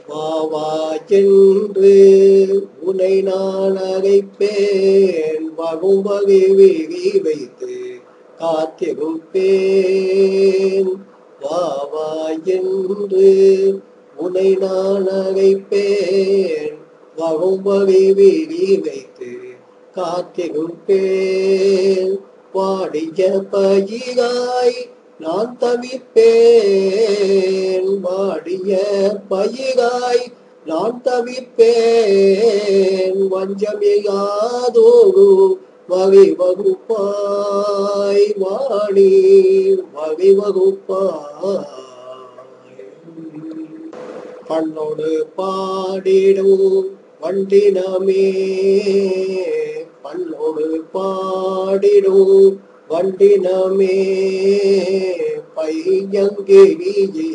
வாவா என்று உனை நான் அழைப்பேன், வகுவகை விழி வைத்து காத்திருப்பேன். வாவா என்று உனை நான் அழைப்பேன், வகுவகை விழி வைத்து காத்திருப்பேன். வாடிய பயிராய் நான் தவிப்பேன், வாடிய பயிராய் நான் தவிப்பேன். வஞ்சமில்லாதோரு வகை வகுப்பாய் வாணி, வகை வகுப்பாய். பண்ணோடு பாடிடும் வண்டினமே, பண்ணோடு பாடிடும் வண்டினமே, பையங்கிரியே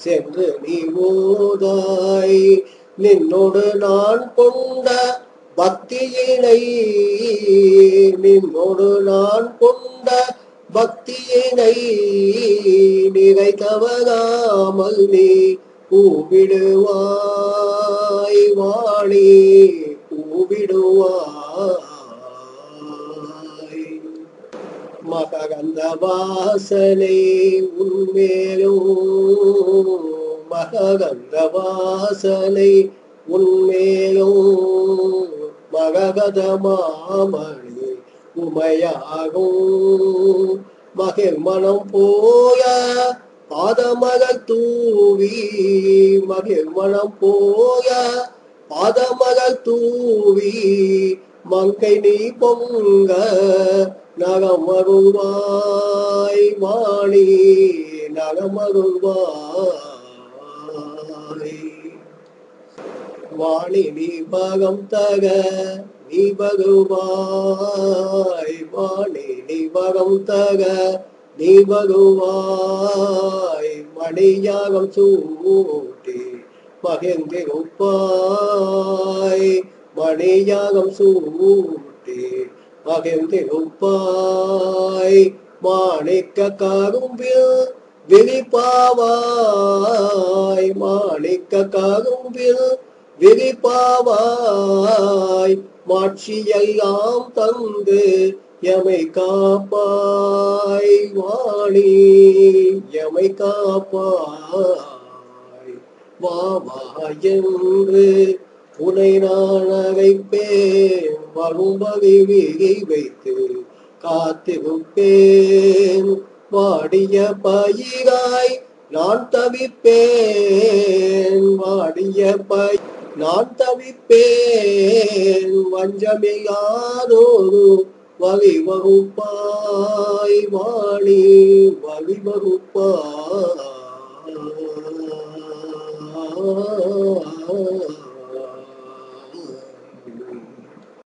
சென்று நீ ஓதாய். நின்னோடு நான் கொண்ட பக்தியினை, நின்னோடு நான் கொண்ட பக்தியினை நிறைதவராமல் நீ கூவிடுவாய் வாணி, கூவிடுவாய். மகரந்த வாசனை உன்மேலும், மகரந்த வாசனை உன்மேலும், மககத மாமணி உமையாகும். மகிழ் மனம் போய பாதமகள் தூவி, மகிழ் மனம் போய பாதமகள் தூவி, மங்கை நீ பொங்க நகமருள்வாய் வாணி, நகமருள்வாய். வாணி நீ பகம் தக நீ பகுவாய், வாணி நீ பகம் தக நீ பகுவாய். மணியாகம் சூட்டி மகிழ்ந்திருப்பாய், மணியாகம் சூட்டி மகிழ்ந்திருப்பாய். மாணிக்க கரும்பில் விழிப்பாவாய், மாணிக்க கரும்பில் விழிப்பாவாய். மாட்சியெல்லாம் தந்து எமை காப்பாய் வாணி, எமை காப்பாய். வாவா என்று உனை நான் அழைப்பேன், வரும்பகை விழி வைத்து காத்திருப்பேன். வாடிய பயிராய் நான் தவிப்பேன், வாடிய நான் தவிப்பேன். வஞ்சமில்லாதோரு வகை வகுப்பாய் வாணி, வகை வகுப்பாய்.